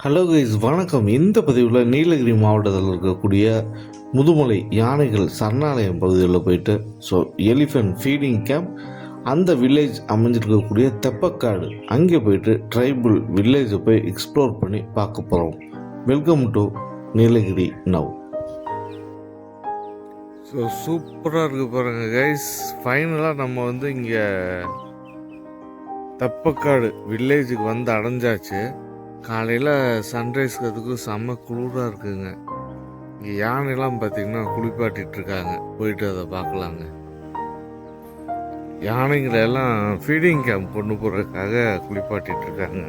Hello guys, வணக்கம். இந்த பதிவில் நீலகிரி மாவட்டத்தில் இருக்கக்கூடிய முதுமலை யானைகள் சரணாலயம் பகுதியில் போயிட்டு எலிஃபென்ட் ஃபீடிங் கேம்ப், அந்த வில்லேஜ் அமைஞ்சிருக்கக்கூடிய தெப்பக்காடு, அங்கே போயிட்டு ட்ரைபல் வில்லேஜை போய் எக்ஸ்ப்ளோர் பண்ணி பார்க்க போகிறோம். Welcome to Nilgiri now. சூப்பராக இருக்குது பாருங்கள் கைஸ். ஃபைனலாக நம்ம இங்கே தெப்பக்காடு வில்லேஜுக்கு அடைஞ்சாச்சு. காலையில் சன்ரைஸ்க்கு அதுக்கு செம்ம குளிராக இருக்குங்க. இங்கே யானைலாம் பார்த்திங்கன்னா குளிப்பாட்டிகிட்ருக்காங்க. போயிட்டு அதை பார்க்கலாங்க. யானைங்களெல்லாம் ஃபீடிங் கேம்ப் கொண்டு போகிறதுக்காக குளிப்பாட்டிகிட்ருக்காங்க.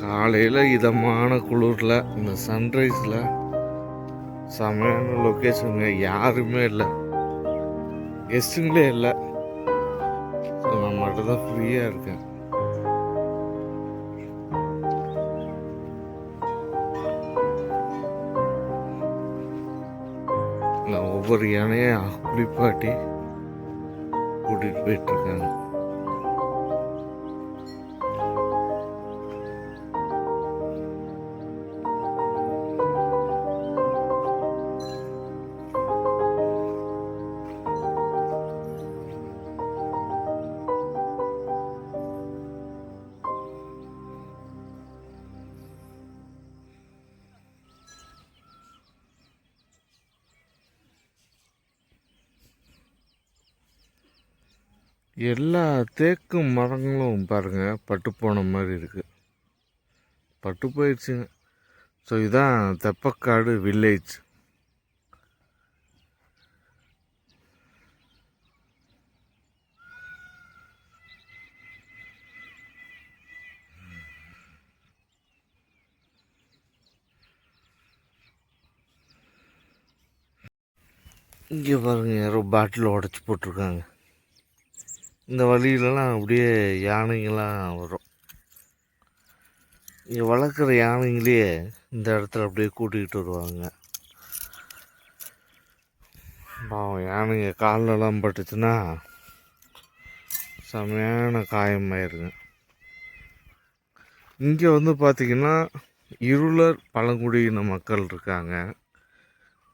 காலையில் இதமான குளிரில் இந்த சன்ரைஸில் செமையான லொக்கேஷனுங்க. யாருமே இல்லை, கெஸ்ட்டுங்களே இல்லை. நான் மட்டும் தான் ஃப்ரீயாக இருக்கேன். ஒவ்வொரு யானையும் குளிப்பாட்டி கூட்டிகிட்டு போயிட்டுருக்காங்க. எல்லா தேக்கு மரங்களும் பாருங்கள் பட்டு போன மாதிரி இருக்குது. பட்டு போயிடுச்சுங்க. ஸோ இதுதான் தெப்பக்காடு வில்லேஜ். இங்கே பாருங்கள், யாரோ பாட்டில் உடச்சி போட்டிருக்காங்க. இந்த வழியிலலாம் அப்படியே யானைங்கள்லாம் வரும். இங்கே வளர்க்குற யானைங்களே இந்த இடத்துல அப்படியே கூட்டிகிட்டு வருவாங்க. பாவம், யானைங்க காலெல்லாம் பட்டுச்சுன்னா செமையான காயமாயிருங்க. இங்கே பார்த்திங்கன்னா இருளர் பழங்குடியின மக்கள் இருக்காங்க.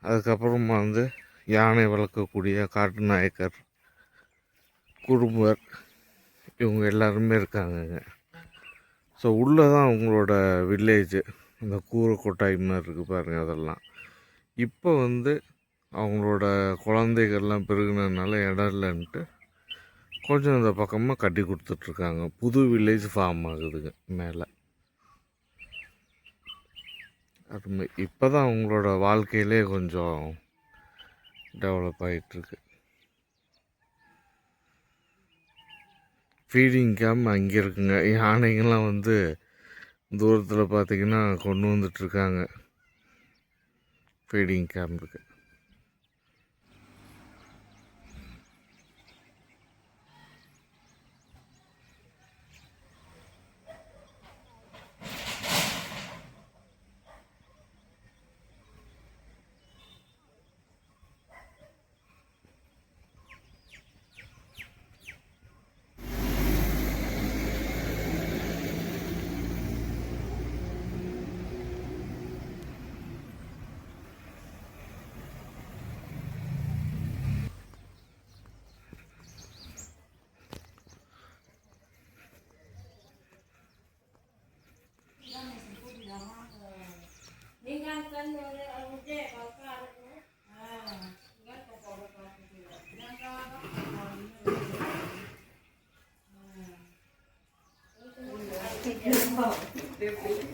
அதுக்கப்புறமா யானை வளர்க்கக்கூடிய காட்டு நாயக்கர் குடும்பர், இவங்க எல்லாருமே இருக்காங்கங்க. ஸோ உள்ளே தான் அவங்களோட வில்லேஜு. இந்த கூரை கொட்டாய் மாதிரி இருக்குது பாருங்கள். அதெல்லாம் இப்போ அவங்களோட குழந்தைகள்லாம் பெருகினதுனால இடம் இல்லைன்ட்டு கொஞ்சம் இந்த பக்கமாக கட்டி கொடுத்துட்ருக்காங்க. புது வில்லேஜ் ஃபார்ம் ஆகுதுங்க மேலே. அது இப்போ தான் அவங்களோட வாழ்க்கையிலே கொஞ்சம் டெவலப் ஆகிட்டுருக்கு. ஃபீடிங் கேம்ப் அங்கே இருக்குங்க. யானைங்கள்லாம் தூரத்தில் பார்த்திங்கன்னா கொண்டு வந்துட்டுருக்காங்க ஃபீடிங் கேம்புக்கு.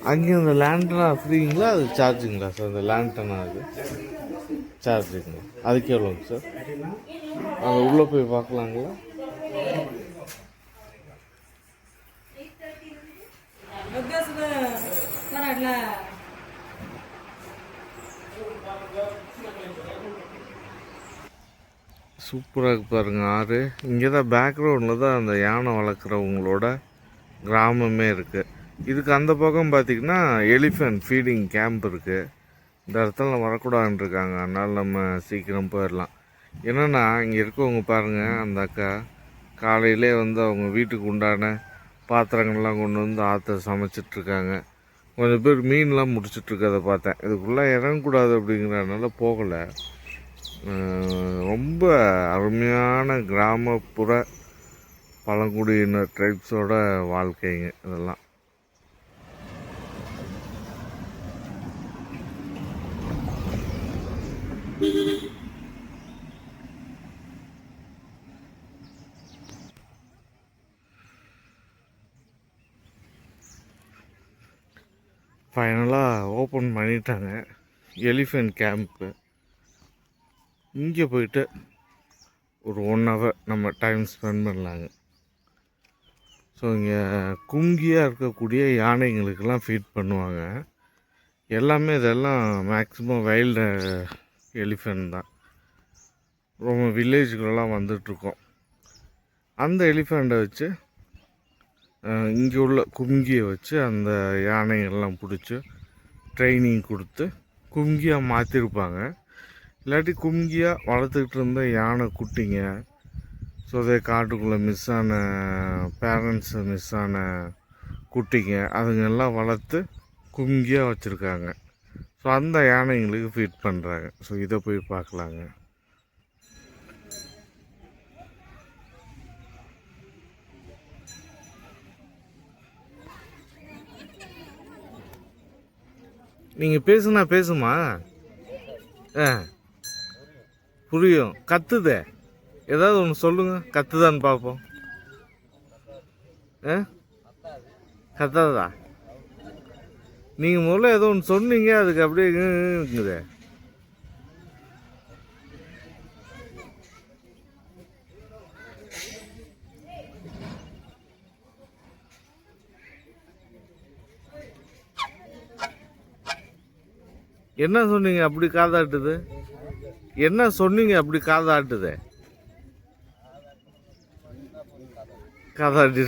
அங்கே இந்த லேண்டனா ஃப்ரீங்களா, அது சார்ஜுங்களா சார்? அந்த லேண்டனா அது சார்ஜுங்களா? அதுக்கு எவ்வளோங்க சார்? அது உள்ளே போய் பார்க்கலாங்களா? சூப்பராக பாருங்கள் ஆறு. இங்கே தான் பேக்ரவுண்டில் தான் அந்த யானை வளர்க்குறவங்களோட கிராமமே இருக்குது. இதுக்கு அந்த பக்கம் பார்த்திங்கன்னா எலிஃபென்ட் ஃபீடிங் கேம்ப் இருக்குது. இந்த இடத்துல வரக்கூடாதுன்னு இருக்காங்க. அதனால் நம்ம சீக்கிரம் போயிடலாம். என்னென்னா இங்கே இருக்கவங்க பாருங்கள், அந்த அக்கா காலையிலே வந்து அவங்க வீட்டுக்கு உண்டான பாத்திரங்கள்லாம் கொண்டு வந்து ஆற்ற சமைச்சிட்ருக்காங்க. கொஞ்சம் பேர் மீன்லாம் முடிச்சிட்ருக்கதை பார்த்தேன். இதுக்குள்ளே இறங்கக்கூடாது அப்படிங்கிறதுனால போகலை. ரொம்ப அருமையான கிராமப்புற பழங்குடியினர் ட்ரைப்ஸோட வாழ்க்கைங்க இதெல்லாம். ஃபைனலாக ஓப்பன் பண்ணிட்டாங்க எலிஃபென்ட் கேம்ப்பு. இங்கே போயிட்டு ஒரு 1 hour நம்ம டைம் ஸ்பெண்ட் பண்ணலாங்க. ஸோ இங்கே குங்கியாக இருக்கக்கூடிய யானைங்களுக்கெல்லாம் ஃபீட் பண்ணுவாங்க. எல்லாமே இதெல்லாம் மேக்ஸிமம் வைல்டு எலிஃபென்ட் தான். ரொம்ப வில்லேஜுக்குள்ளெல்லாம் வந்துட்ருக்கோம். அந்த எலிஃபெண்ட்டை வச்சு இங்கே உள்ள குங்கியை வச்சு அந்த யானைகள்லாம் பிடிச்சி ட்ரைனிங் கொடுத்து குங்கியாக மாற்றிருப்பாங்க. இல்லாட்டி குங்கியாக வளர்த்துக்கிட்டு இருந்த யானை குட்டிங்க, ஸோ அதே காட்டுக்குள்ளே மிஸ் ஆன பேரண்ட்ஸு மிஸ் ஆன குட்டிங்க அதுங்கெல்லாம் வளர்த்து குங்கியாக வச்சுருக்காங்க. ஸோ அந்த யானைங்களுக்கு ஃபீட் பண்ணுறாங்க. ஸோ இதை போய் பார்க்கலாங்க. நீங்கள் பேசுனா பேசுமா? புரியும். கத்துதே, ஏதாவது ஒன்று சொல்லுங்கள், கத்துதான்னு பார்ப்போம். கத்தாதா? நீங்கள் முதல்ல ஏதோ ஒன்று சொன்னீங்க, அதுக்கு அப்படியே இருக்குதே. என்ன சொன்னீங்க அப்படி காதாட்டுது? என்ன சொன்னீங்க அப்படி காதாட்டுது? காதாட்டி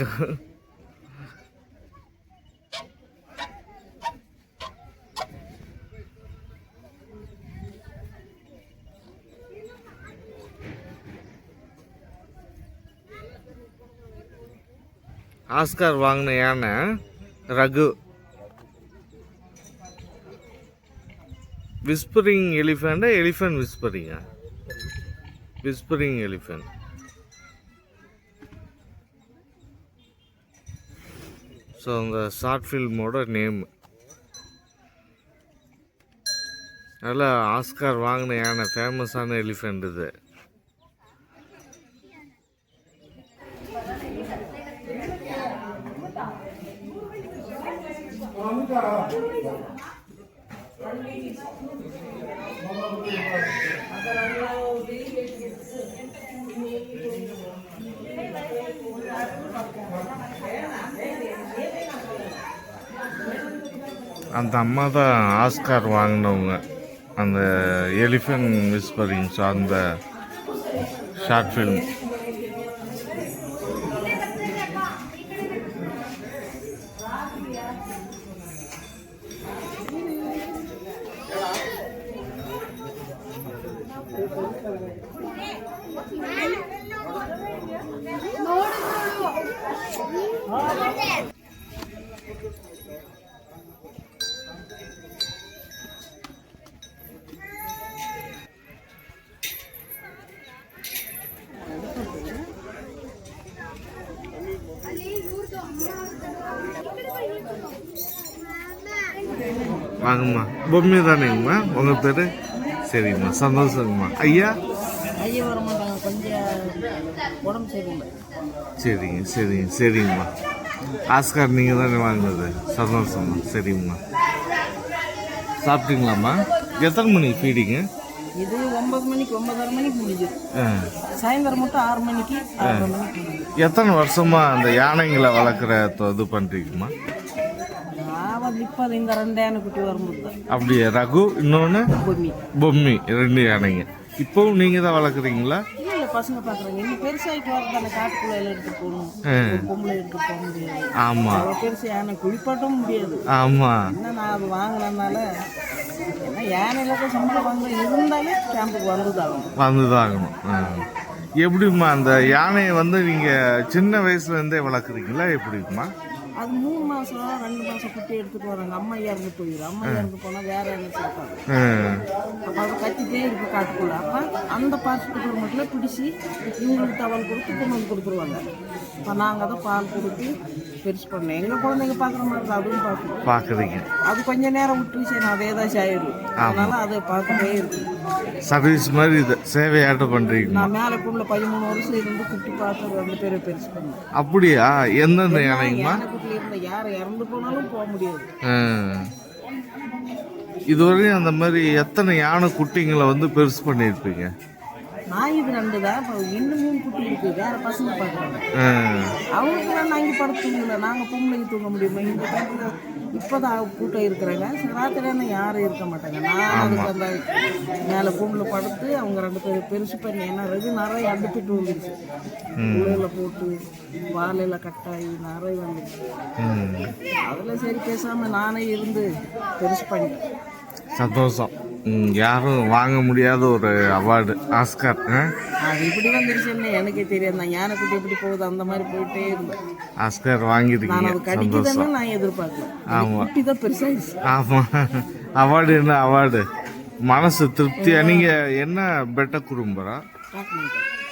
ஆஸ்கார் வாங்கின யானை ரகு. விஸ்பரிங் எலிஃபெண்ட்டா? எலிஃபென்ட் விஸ்பரிங்கா? Whispering elephant. ஸோ அந்த ஷார்ட் ஃபில்மோட நேம். நல்லா ஆஸ்கார் வாங்கின யானை, ஃபேமஸான எலிஃபெண்ட் இது. அந்த அம்மா தான் ஆஸ்கார் வாங்கினவங்க, அந்த எலிஃபென்ட் விஸ்பரிங். ஸோ அந்த ஷார்ட் ஃபில்ம். வாங்கம்மா. பொம்மை தானேங்கம்மா உங்கள் பேர்? சரிங்கம்மா, சந்தோஷங்கம்மா. ஐயா ஐயா வர மாட்டாங்க, கொஞ்சம் உடம்பு சரியில்லை. சரிங்க சரிங்க சரிங்கம்மா. ஆஸ்கார் நீங்கள் தானே வாங்கினது? சந்தோஷம்மா. சரிங்கம்மா. சாப்பிட்டீங்களாம்மா? எத்தனை மணிக்கு ஃபீடிங்க? இது 9 மணிக்கு 9:30 மணிக்கு முடிஞ்சுது. சாயந்தரம் மட்டும் 6 மணிக்கு 6:30 மணிக்கு. எத்தனை வருஷமா அந்த யானைங்களை வளர்க்குற இது பண்ணுறீங்கம்மா? நான் இப்போ இந்த 2 யானை குட்டி வரும்போது. அப்படியே ரகு, இன்னொன்று பொம்மி. பொம்மி, 2 யானைங்க. இப்போவும் நீங்கள் தான் வளர்க்குறீங்களா? இல்லை, பசங்க பார்க்குறாங்க. இன்னும் பெருசாகிட்டு வரது அந்த காட்டுக்குள்ள எல்லாம் எடுத்துட்டு போகணும். ஒரு பொம்பளை எடுத்துட்டு போக முடியாது. ஆமாம் அவ்வளோ பெருசு யானை குளிப்பாட்டவும் முடியாது. ஆமாம் என்ன நான் அது வாங்கினதுனால ஏன்னா யானையில தான் சம்பளம் வாங்க இருந்தாலே கேம்புக்கு வந்துதான் ஆகணும். எப்படிம்மா அந்த யானையை வந்து நீங்கள் சின்ன வயசுலேருந்தே வளர்க்குறீங்களா எப்படிம்மா? அது 3 மாதம் 2 மாதம் குட்டி எடுத்துட்டு வராங்க. அம்மா இறந்து போயிடும். அம்மா இறந்து போனால் வேற என்ன சேர்ப்பாங்க. அப்போ அது கத்திட்டே இருக்கு காட்டுக்குள்ள. அப்போ அந்த பாத்துட்டு மட்டும் பிடிச்சி இவங்களுக்கு தவல் கொடுத்து கொண்டு வந்து கொடுத்துருவாங்க. இப்போ நாங்கள் தான் பால் கொடுத்து பெருசு பண்ணோம். எங்கள் குழந்தைங்க பார்க்குற மாதிரி தான் அதுவும் பார்க்குறீங்க. அது கொஞ்சம் நேரம் விட்டு சரி அதே தான் ஆயிடும். அதனால அதை பார்க்கவே இருக்கு. சர்வீஸ் மாதிரி இது சேவையாட்டம் பண்ணுறீங்க. நான் மேலே குள்ள 13 வருஷம் இருந்து குட்டி பார்த்து 2 பேரை பெருசு பண்ணேன். அப்படியா? எந்தெந்த யானைங்கம்மா? இருந்த யார் இறந்து போனாலும் போக முடியாது. இதுவரையும் அந்த மாதிரி எத்தனை யானை குட்டிங்களை வந்து பெருசு பண்ணியிருப்பீங்க? நான் இது 2 தான். இப்போ இன்னும் 3 குட்டி இருக்கு. வேற பசங்க பார்க்குறாங்க. அவங்களுக்குலாம் நாங்கள் படுத்துங்கள. நாங்கள் பொம்பளைங்க தூங்க முடியுமா? இந்த டைத்துல இப்போதான் கூட்டம் இருக்கிறாங்க. ராத்திரியான யாரும் இருக்க மாட்டாங்க. நான் அதுக்கு அந்த மேலே கூண்டில் படுத்து அவங்க 2 பேரும் பெருசு பண்ணி ஏன்னா நிறைய அடிப்பிட்டு வந்துருச்சு. உலையில போட்டு வாழையில கட்டாயி நிறைய வந்துருச்சு. அதில் சரி பேசாமல் நானே இருந்து பெருசு பண்ணிட்டேன். சந்தோஷம். யாரும் வாங்க முடியாத ஒரு அவார்டு ஆஸ்கார். அது இப்படி வந்துருச்சுன்னு எனக்கே தெரியாது. நான் யானை குட்டி எப்படி போகுது அந்த மாதிரி போயிட்டே இருந்தேன். ஆஸ்கார் வாங்கிருக்கீங்க. அது கடிக்குதுன்னு நான் எதிர்பார்க்கல. ஆமாம் குட்டி தான் பெருசாகிடுச்சு. ஆமாம். அவார்டு என்ன அவார்டு? மனசு திருப்தியா? நீங்கள் என்ன பெட்ட குறும்பரா?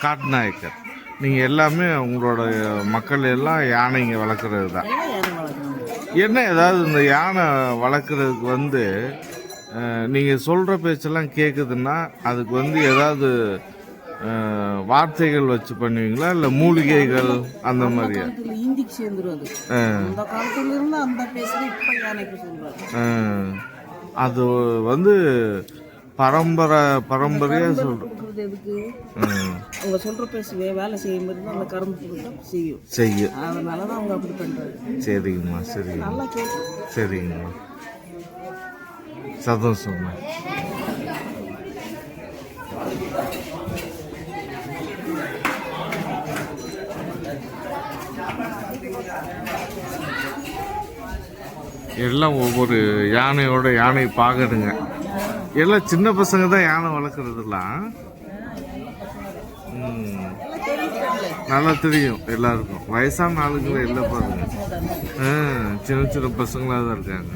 காட்டுநாயக்கர். நீங்கள் எல்லாமே உங்களோட மக்கள் எல்லாம் யானைங்க வளர்க்குறது தான். என்ன ஏதாவது இந்த யானை வளர்க்குறதுக்கு வந்து நீங்கள் சொல்கிற பேச்செல்லாம் கேட்குதுன்னா அதுக்கு வந்து ஏதாவது வார்த்தைகள் வச்சு பண்ணுவீங்களா இல்லை மூலிகைகள் அந்த மாதிரியா? இந்திக்கு சேர்ந்துரும். அந்த காலத்துல இருந்து அந்த பேசுறது இப்போ யானைக்கு சொல்றாங்க. அது வந்து பரம்பரையா சொல்றது எதுக்கு? அவங்க சொல்ற பேசுவே வேலை செய்யும் போது அந்த கரும்பு கொடுத்தா செய்யும். அதனாலதான் அவங்க அப்படி பண்றாங்க. சரிங்கம்மா சரிங்க. நல்லா கேட்கும். சரிங்கம்மா சந்தோஷம்மா. எல்லாம் ஒவ்வொரு யானை பார்க்கணுங்க. எல்லாம் சின்ன பசங்க தான் யானை வளர்க்குறதுலாம். நல்லா தெரியும் எல்லாருக்கும். வயசான ஆளுங்களும் எல்லாம் பாருங்க. சின்ன சின்ன பசங்களாக தான் இருக்காங்க.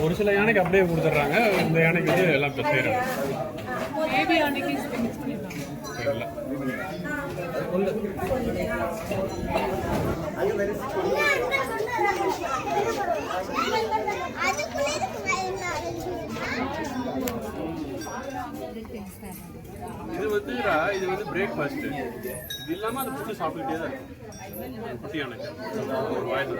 ஒரு சில யானைக்கு அப்படியே கொடுத்துட்றாங்க. இந்த யானைக்கு வந்து எல்லாம் செய்யறாங்க. இது வந்து பிரேக்ஃபாஸ்ட். இது இல்லாம அது ஃபுட்டு சாப்பிட்டுக்கிட்டே தான் இருக்கும். குட்டி யானைக்கு ஒரு வாயில்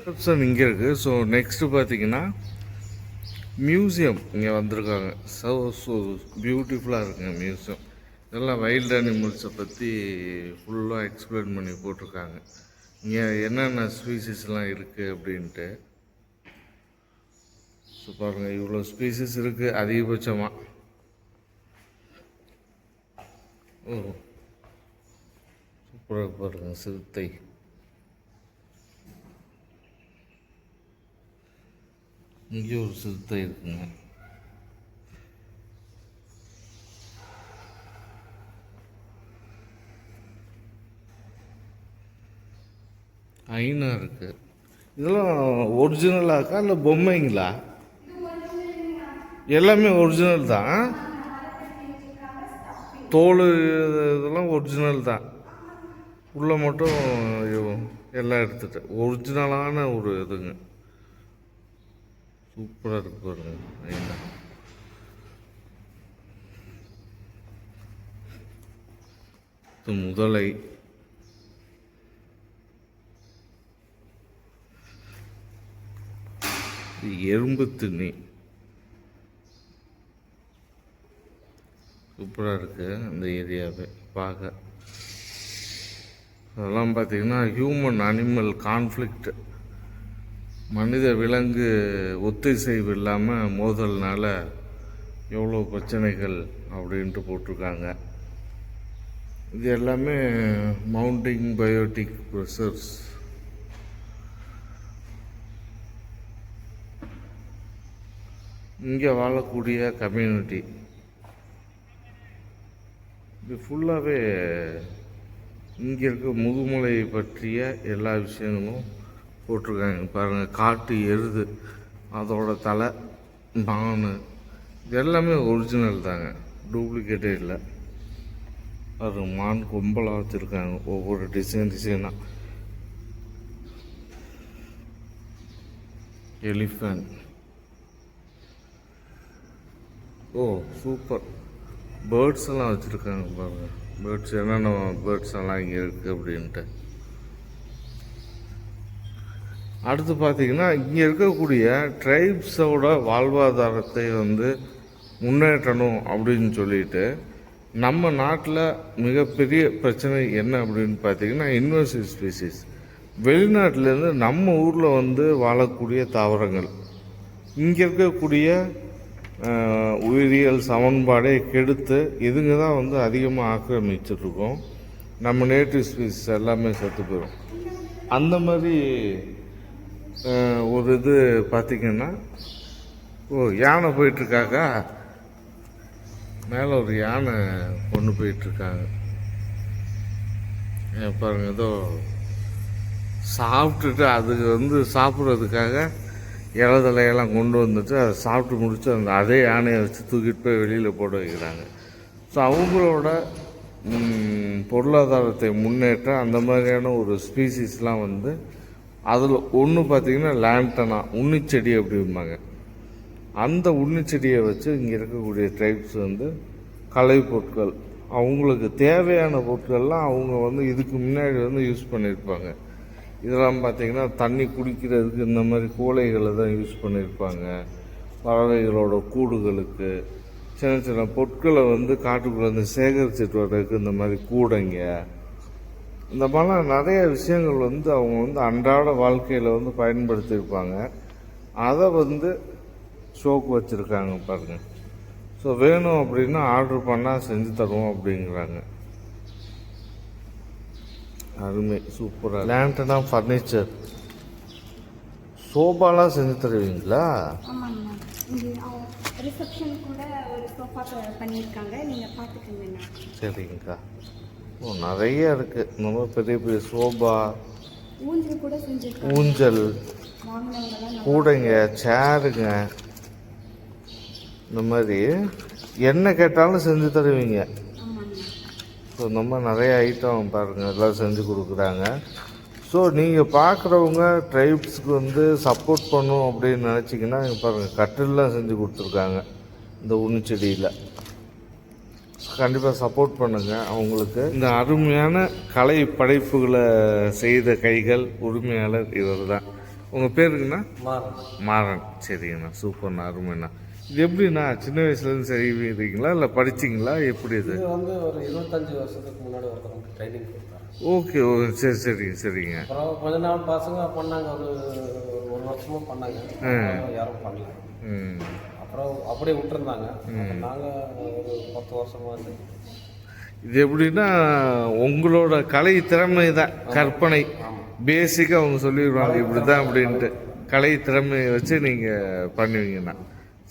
ரிசப்ஷன் இங்கே இருக்குது. ஸோ நெக்ஸ்ட்டு பார்த்தீங்கன்னா மியூசியம் இங்கே வந்திருக்காங்க. ஸோ பியூட்டிஃபுல்லாக இருக்குங்க மியூசியம். இதெல்லாம் வைல்ட் அனிமல்ஸை பற்றி ஃபுல்லாக எக்ஸ்பிளைன் பண்ணி போட்டிருக்காங்க. இங்கே என்னென்ன ஸ்பீசிஸ்லாம் இருக்குது அப்படின்ட்டு. ஸோ பாருங்கள், இவ்வளோ ஸ்பீசிஸ் இருக்குது அதிகபட்சமாக. ஓ, சூப்பராக பாருங்கள் சிறுத்தை. இங்கே ஒரு சிறுத்தை இருக்குங்க. ஐனா இருக்குது. இதெல்லாம் ஒரிஜினலாக்கா இல்லை பொம்மைங்களா? எல்லாமே ஒரிஜினல் தான். தோல் இதெல்லாம் ஒரிஜினல் தான். உள்ளே மட்டும் எல்லாம் எடுத்துட்டு ஒரிஜினலான ஒரு இதுங்க. சூப்பராக இருக்கு பாருங்க ஐனா. இது முதலை. இது எறும்பு திண்ணி. சூப்பராக இருக்குது அந்த ஏரியாவே பார்க்க. அதெல்லாம் பார்த்திங்கன்னா ஹியூமன் அனிமல் கான்ஃப்ளிக்ட், மனித விலங்கு ஒத்திசைவு இல்லாமல் மோதல்னால எவ்வளோ பிரச்சனைகள் அப்படின்ட்டு போட்டிருக்காங்க. இது எல்லாமே மவுண்டிங் பயோட்டிக் ப்ரெஷர்ஸ். இங்கே வாழக்கூடிய கம்யூனிட்டி இது ஃபுல்லாகவே இங்கே இருக்க முதுமலை பற்றிய எல்லா விஷயங்களும் போட்டிருக்காங்க. பாருங்கள், காட்டு எருது, அதோட தலை, மான், இது எல்லாமே ஒரிஜினல் தாங்க, டூப்ளிகேட்டே இல்லை. அது மான் கும்பலாக வச்சுருக்காங்க, ஒவ்வொரு டிசைனாக. எலிஃபண்ட். ஓ சூப்பர். பேர்ட்ஸ் எல்லாம் வச்சுருக்காங்க பாருங்கள். பேர்ட்ஸ் என்னென்ன பேர்ட்ஸ் எல்லாம் இங்கே இருக்குது அப்படின்ட்டு. அடுத்து பார்த்திங்கன்னா இங்கே இருக்கக்கூடிய ட்ரைப்ஸோட வாழ்வாதாரத்தை முன்னேற்றணும் அப்படின்னு சொல்லிட்டு நம்ம நாட்டில் மிகப்பெரிய பிரச்சனை என்ன அப்படின்னு பார்த்திங்கன்னா இன்வெசிவ் ஸ்பீசிஸ். வெளிநாட்டிலேருந்து நம்ம ஊரில் வாழக்கூடிய தாவரங்கள் இங்கே இருக்கக்கூடிய உயிரியல் சமன்பாடை கெடுத்து இதுங்க தான் அதிகமாக ஆக்கிரமிச்சிட்ருக்கோம். நம்ம நேட்டிவ் ஸ்பீசிஸ் எல்லாமே செத்து போயிடும். அந்த மாதிரி ஒரு இது பார்த்திங்கன்னா, யானை போயிட்டுருக்காக்கா, மேலே ஒரு யானை கொண்டு போயிட்டுருக்காங்க பாருங்கள். ஏதோ சாப்பிட்டுட்டு அதுக்கு சாப்பிட்றதுக்காக இலதலையெல்லாம் கொண்டு வந்துட்டு அதை சாப்பிட்டு முடிச்சு அதே யானையை வச்சு தூக்கிட்டு போய் வெளியில் போட வைக்கிறாங்க. ஸோ அவங்களோட பொருளாதாரத்தை முன்னேற்ற அந்த மாதிரியான ஒரு ஸ்பீசிஸ்லாம் அதில் ஒன்று பார்த்திங்கன்னா லேண்டனா, உன்னிச்செடி அப்படிம்பாங்க. அந்த உன்னிச்செடியை வச்சு இங்கே இருக்கக்கூடிய ட்ரைப்ஸ் கலை பொருட்கள், அவங்களுக்கு தேவையான பொருட்கள்லாம் அவங்க இதுக்கு முன்னாடி யூஸ் பண்ணியிருப்பாங்க. இதெல்லாம் பார்த்திங்கன்னா தண்ணி குடிக்கிறதுக்கு இந்த மாதிரி கூலைகளை தான் யூஸ் பண்ணியிருப்பாங்க. பறவைகளோட கூடுகளுக்கு சின்ன சின்ன பொருட்களை காட்டுக்குள்ளே சேகரிச்சுட்டு வர்றதுக்கு இந்த மாதிரி கூடைங்க, இந்த மாதிரிலாம் நிறைய விஷயங்கள் அவங்க அன்றாட வாழ்க்கையில் பயன்படுத்தியிருப்பாங்க. அதை ஷோக்கு வச்சுருக்காங்க பாருங்கள். ஸோ வேணும் அப்படின்னா ஆர்டர் பண்ணால் செஞ்சு தருவோம் அப்படிங்கிறாங்க. அருமை, சூப்பராக. லேண்டனா ஃபர்னிச்சர், சோபாலாம் செஞ்சு தருவீங்களா? ஆமாங்கண்ணா, இங்கே ரிசப்ஷன் கூட ஒரு சோஃபா பண்ணியிருக்காங்க, நீங்கள் பார்த்துக்கோங்கண்ணா. சரிங்கக்கா. ஓ நிறைய இருக்குது. ரொம்ப பெரிய பெரிய சோபா, ஊஞ்சல் கூட செஞ்சுருக்காங்க. ஊஞ்சல், கூடைங்க, சேருங்க, இந்த மாதிரி என்ன கேட்டாலும் செஞ்சு தருவீங்க. ஸோ இந்த மாதிரி நிறைய ஐட்டம் பாருங்கள் எல்லாம் செஞ்சு கொடுக்குறாங்க. ஸோ நீங்கள் பார்க்குறவங்க ட்ரைப்ஸுக்கு சப்போர்ட் பண்ணும் அப்படின்னு நினச்சிங்கன்னா இங்கே பாருங்கள் கட்டிலெலாம் செஞ்சு கொடுத்துருக்காங்க இந்த உன்னிச்செடியில். கண்டிப்பாக சப்போர்ட் பண்ணுங்கள் அவங்களுக்கு. இந்த அருமையான கலை படைப்புகளை செய்த கைகள் உரிமையாளர் இவர் தான். உங்கள் பேருங்கண்ணா? மாறன். சரிங்கண்ணா, சூப்பர்ண்ணா, அருமைண்ணா. இது எப்படிண்ணா சின்ன வயசுலேருந்து செய்வீங்களா இல்லை படிச்சிங்களா, எப்படி இது? இது வந்து ஒரு 25 வருஷத்துக்கு முன்னாடி ஒருத்தவங்க ட்ரைனிங் கொடுத்தாங்க. ஓகே ஓ, சரி சரிங்க சரிங்க. அப்புறம் கொஞ்ச நாள் பசங்க பண்ணாங்க, ஒரு வருஷமும் பண்ணாங்க, யாரும் பண்ணல. அப்புறம் அப்படியே விட்டுருந்தாங்க. நாங்கள் ஒரு 10 வருஷமாக இருந்தோம். இது எப்படின்னா உங்களோட கலை திறமை தான், கற்பனை பேசிக்காக அவங்க சொல்லிடுவாங்க இப்படி தான் அப்படின்ட்டு, கலை திறமையை வச்சு நீங்கள் பண்ணுவீங்கண்ணா.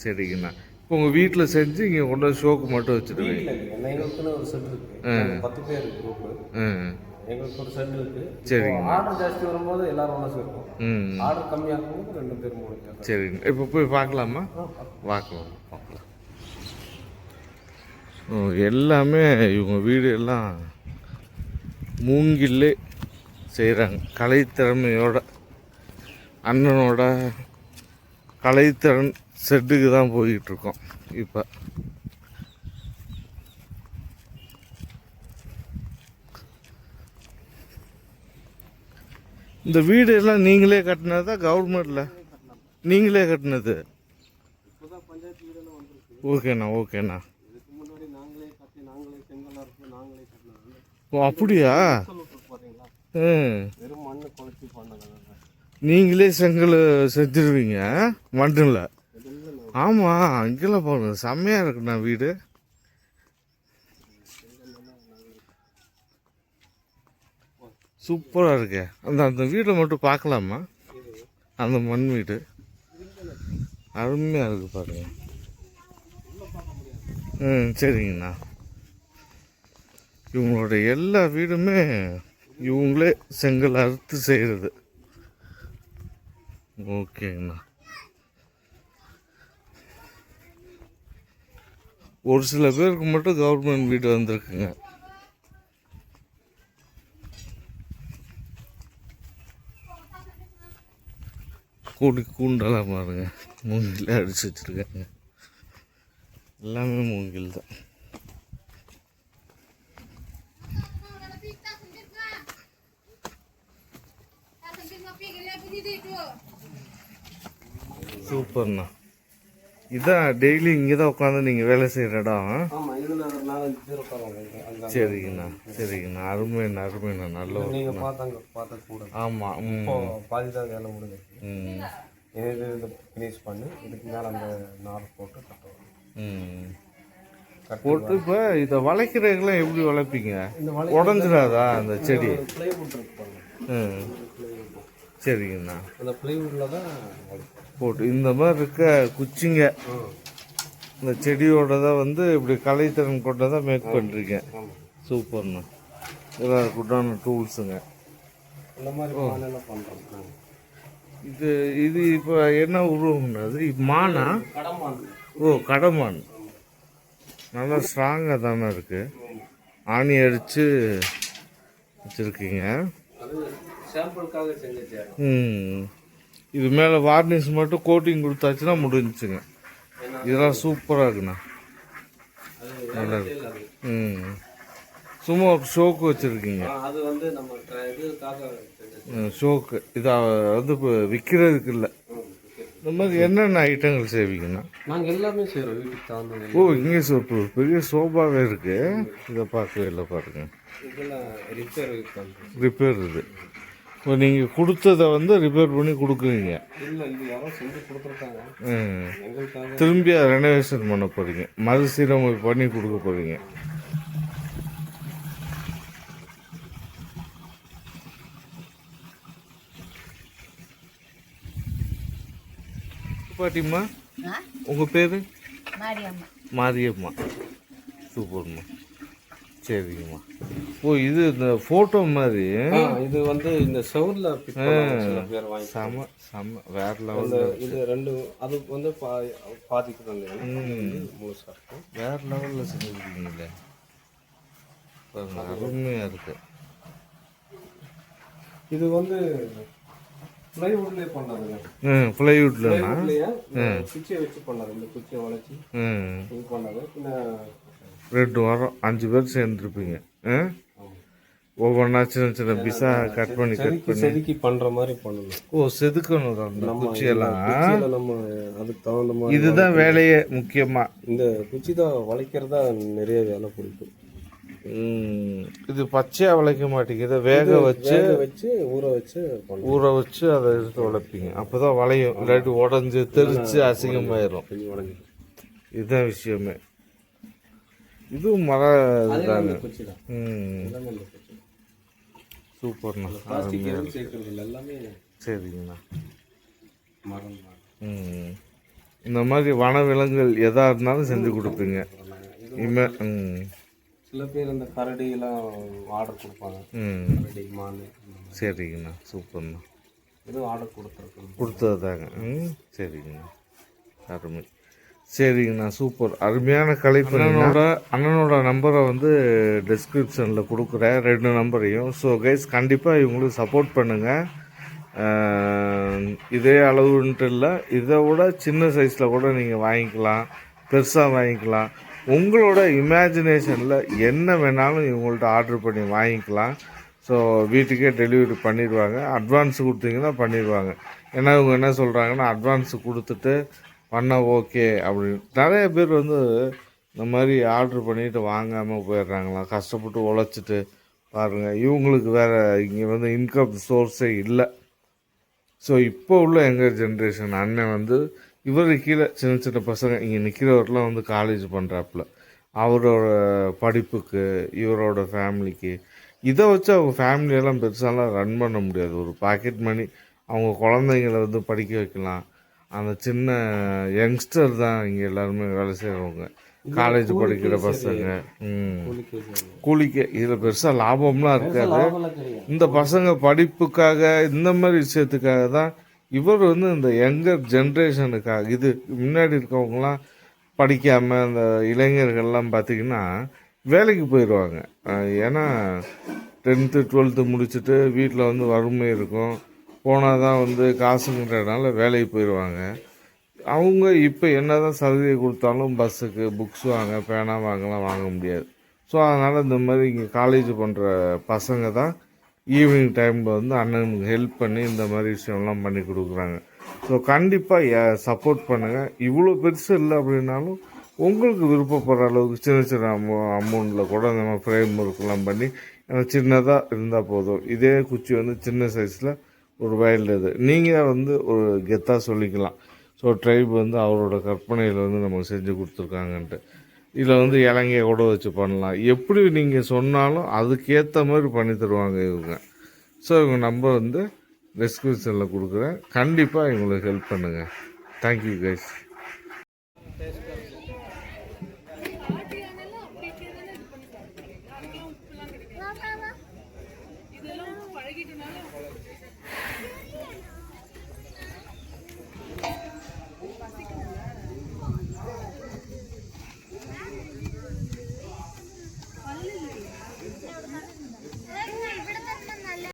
சரிங்கண்ணா. இப்போ உங்கள் வீட்டில் செஞ்சு இங்கே கொண்டு வந்து ஷோக்கு மட்டும் வச்சுருவீங்க? எங்களுக்குன்னு ஒரு செட் இருக்குது, 10 பேர் குரூப்பு. எங்களுக்கு ஒரு செட் இருக்குது. சரிங்க. ஆர்டர் ஜாஸ்தி வரும்போது எல்லாரும் ஒன்றா சேர்ப்போம். ஆர்டர் கம்மியாகும் போது 2 பேர் 3 பேர். சரிங்க. இப்போ போய் பார்க்கலாமா? பார்க்கலாம். எல்லாமே இவங்க வீடு எல்லாம் மூங்கிலே செய்கிறாங்க, கலைத்திறமையோட. அண்ணனோட கலைத்திறன் செட்டுக்கு தான் போய்கிட்டுருக்கோம் இப்போ. இந்த வீடு எல்லாம் நீங்களே கட்டினதா கவர்மெண்ட்டில்? நீங்களே கட்டினது? ஓகேண்ணா ஓகேண்ணா. ஓ அப்படியா? வெறும் மண்ணு குழச்சி பண்ணாங்க. நீங்களே செங்கல் செஞ்சிருவீங்க மண்ணில்? ஆமாம், அங்கெல்லாம் பாருங்க செம்மையாக இருக்குண்ணா வீடு. சூப்பராக இருக்கு. அந்த வீடை மட்டும் பார்க்கலாமா? அந்த மண் வீடு அருமையாக இருக்குது பாருங்க. சரிங்கண்ணா. இவங்களோட எல்லா வீடுமே இவங்களே செங்கல் அறுத்து செய்கிறது. ஓகேங்கண்ணா. ஒரு சில பேருக்கு மட்டும் கவர்மெண்ட் வீடு வந்திருக்குங்க. கூண்டெல்லாம் பாருங்க, மூங்கில் அடிச்சு வச்சுருக்காங்க. எல்லாமே மூங்கில் தான். சூப்பர்ண்ணா. இதான் டெய்லி இங்கே தான் உட்காந்து நீங்கள் வேலை செய்கிற இடம்? ஆமாம், இதில் 4-5 பேர் உட்காருவாங்க. சரிங்கண்ணா சரிங்கண்ணா, அருமைண்ணா அருமைண்ணா. நல்ல நீங்கள் பார்த்த கூட. ஆமாம், பாதி தான் வேலை முடிஞ்சிச்சு. இது ஃபினிஷ் பண்ணி இதுக்கு மேலே அந்த நார் போட்டு கட்டுவோம். போட்டு இப்போ இதை வளைக்கிறதுக்கெல்லாம் எப்படி வளைப்பீங்க? உடஞ்சிடாதா அந்த செடி? ப்ளைவுட் இருக்கு. சரிங்கண்ணா. அந்த ப்ளைவுட்டில் தான் போட்டு இந்த மாதிரி இருக்க குச்சிங்க இந்த செடியோட தான் வந்து இப்படி கலைத்திறன் கொண்டு தான் மேக் பண்ணுறீங்க. சூப்பர்ண்ணா. இதெல்லாம் குட்டான டூல்ஸுங்க. இந்த மாதிரி பண்ணுறோம். இது இது இப்போ என்ன உருவம்ன்றது? மானா? கடமான். ஓ கடமான். நல்லா ஸ்ட்ராங்காக தானே இருக்குது. ஆணி அடித்து வச்சுருக்கீங்க. சாம்பிளுக்காக செஞ்சுச்சு. இது மேலே வார்னிஷ் மட்டும் கோட்டிங் கொடுத்தாச்சுன்னா முடிஞ்சுங்க. இதெல்லாம் சூப்பராக இருக்குண்ணா, நல்லா இருக்கு. சும்மா ஒரு ஷோக்கு வச்சுருக்கீங்க. அது வந்து நம்ம இதுக்காக ஷோக்கு. இதை வந்து இப்போ விற்கிறதுக்கு இல்லை. இந்த மாதிரி என்னென்ன ஐட்டங்கள் செய்வீங்கண்ணா? நாங்கள் எல்லாமே செய்கிறோம் வீட்டுக்கு தகுந்த. ஓ இங்கே சோப்பு பெரிய சோபாவே இருக்குது. இதை பார்க்கவே இல்லை பாருங்க. இதெல்லாம் ரிப்பேர் இது. இப்போ நீங்கள் கொடுத்ததை வந்து ரிப்பேர் பண்ணி கொடுக்குறீங்க? இல்லை, இது யாரோ செஞ்சு கொடுத்துருக்காங்க. எங்களுக்காக திரும்பி அதை ரெனோவேஷன் பண்ண போகிறீங்க, மறுசீரமைப்பு பண்ணி கொடுக்க போகிறீங்க. பாட்டிம்மா, உங்கள் பேர்? மாரியம்மா. சூப்பர்மா. சரிங்கம்மா. ஓ இது இந்த ஃபோட்டோ மாதிரி. இது வந்து இந்த சவுரில் செம செம வேற லெவலில். இது 2 அது வந்து பாதிக்கு வந்து முழுசாக இருக்கும். வேற லெவலில் செஞ்சுருக்கீங்களே, அருமையாக இருக்கு. இது வந்து ப்ளைவுட்லேயே பண்ணாதுங்க. ப்ளைவுட்லண்ணா குச்சியை வச்சு பண்ணாது. இந்த குச்சியை வளைச்சி இது பண்ணாது. பின்ன 2 வாரம் 5 பேர் சேர்ந்துருப்பீங்க. ஒவ்வொன்றா சின்ன சின்ன பீஸா கட் பண்ணி செதுக்கி பண்ணுற மாதிரி பண்ணணும். ஓ, செதுக்கணும் அந்த குச்சியெல்லாம். குச்சியில் நம்ம அதுக்கு தகுந்த மாதிரி இதுதான் வேலையே முக்கியமாக. இந்த குச்சி தான் வளைக்கிறதா நிறைய வேலை பிடிக்கும். இது பச்சையாக வளைக்க மாட்டேங்குது, வேக வச்சு ஊற வச்சு அதை எடுத்து வளைப்பீங்க. அப்போ தான் வளையும், இல்லாட்டி உடஞ்சி தெரிச்சு அசிங்கமாயிரும். இதுதான் விஷயமே. இதுவும் மர இதுதாங்க. சூப்பர்ண்ணா. சரிங்கண்ணா. இந்த மாதிரி வனவிலங்குகள் எதா இருந்தாலும் செஞ்சு கொடுப்பீங்க. சில பேர் இந்த கரடியெல்லாம் ஆர்டர் கொடுப்பாங்க. கரடி, மான். சரிங்கண்ணா, சூப்பர்ண்ணா. எதுவும் ஆர்டர் கொடுத்ததாங்க. சரிங்கண்ணா, அருமை. சரிங்கண்ணா, சூப்பர், அருமையான கலைப்பு. அண்ணனோட நம்பரை வந்து டிஸ்கிரிப்ஷனில் கொடுக்குறேன், 2 நம்பரையும். ஸோ கைஸ், கண்டிப்பாக இவங்களுக்கு சப்போர்ட் பண்ணுங்கள். இதே அளவுன்ட்டு இல்லை, இதை விட சின்ன சைஸில் கூட நீங்கள் வாங்கிக்கலாம், பெருசாக வாங்கிக்கலாம். உங்களோட இமேஜினேஷனில் என்ன வேணாலும் இவங்கள்ட்ட ஆர்டர் பண்ணி வாங்கிக்கலாம். ஸோ வீட்டுக்கே டெலிவரி பண்ணிடுவாங்க. அட்வான்ஸ் கொடுத்தீங்கன்னா பண்ணிடுவாங்க. ஏன்னா இவங்க என்ன சொல்கிறாங்கன்னா, அட்வான்ஸு கொடுத்துட்டு பண்ணால் ஓகே அப்படின்னு. நிறைய பேர் வந்து இந்த மாதிரி ஆர்டர் பண்ணிவிட்டு வாங்காமல் போயிடுறாங்களாம், கஷ்டப்பட்டு உழைச்சிட்டு. பாருங்கள், இவங்களுக்கு வேறு இங்கே வந்து இன்கம் சோர்ஸே இல்லை. ஸோ இப்போ உள்ள எங்கள் ஜென்ரேஷன் அண்ணன் வந்து இவர் கீழே சின்ன சின்ன பசங்க இங்கே நிற்கிறவரெலாம் வந்து காலேஜ் பண்ணுறாப்புல. அவரோட படிப்புக்கு, இவரோட ஃபேமிலிக்கு, இதை வச்சு அவங்க ஃபேமிலியெல்லாம் பெருசாலாம் ரன் பண்ண முடியாது. ஒரு பாக்கெட் மணி அவங்க குழந்தைங்களை வந்து படிக்க வைக்கலாம். அந்த சின்ன யங்ஸ்டர் தான் இங்கே எல்லாருமே வேலை செய்கிறவங்க, காலேஜ் படிக்கிற பசங்க. கூலிக்கு இதில் பெருசாக லாபம்லாம் இருக்காது. இந்த பசங்க படிப்புக்காக, இந்த மாதிரி விஷயத்துக்காக தான் இவர் வந்து இந்த யங்கர் ஜென்ரேஷனுக்காக. இது முன்னாடி இருக்கவங்களாம் படிக்காமல் இந்த இளைஞர்கள்லாம் பார்த்திங்கன்னா வேலைக்கு போயிடுவாங்க. ஏன்னா 10th 12th முடிச்சுட்டு வீட்டில் வந்து வறுமை இருக்கும், போனால் தான் வந்து காசுங்கிறதுனால வேலைக்கு போயிடுவாங்க. அவங்க இப்போ என்ன தான் சலுகை கொடுத்தாலும் பஸ்ஸுக்கு புக்ஸ் வாங்க, பேனா வாங்கலாம் வாங்க முடியாது. ஸோ அதனால் இந்த மாதிரி இங்கே காலேஜ் பண்ணுற பசங்க தான் ஈவினிங் டைமில் வந்து அண்ணனுக்கு ஹெல்ப் பண்ணி இந்த மாதிரி விஷயம்லாம் பண்ணி கொடுக்குறாங்க. ஸோ கண்டிப்பாக சப்போர்ட் பண்ணுங்கள். இவ்வளோ பெருசு இல்லை அப்படின்னாலும் உங்களுக்கு விருப்பப்படுற அளவுக்கு சின்ன சின்ன அமௌண்ட்டில் கூட நம்ம ஃப்ரேம் ஒர்க்லாம் பண்ணி சின்னதாக இருந்தால் போதும். இதே குச்சி வந்து சின்ன சைஸில் ஒரு வைல்டு இது நீங்கள் வந்து ஒரு கெத்தாக சொல்லிக்கலாம். ஸோ ட்ரைப் வந்து அவரோட கற்பனையில் வந்து நமக்கு செஞ்சு கொடுத்துருக்காங்கன்ட்டு. இதில் வந்து இலங்கையை கூட வச்சு பண்ணலாம். எப்படி நீங்கள் சொன்னாலும் அதுக்கேற்ற மாதிரி பண்ணி தருவாங்க இவங்க. ஸோ இவங்க நம்பர் வந்து டிஸ்கிரிப்ஷனில் கொடுக்குறேன். கண்டிப்பாக இவங்களுக்கு ஹெல்ப் பண்ணுங்கள். Thank you guys. இதெல்லாம் பழகிட்டனால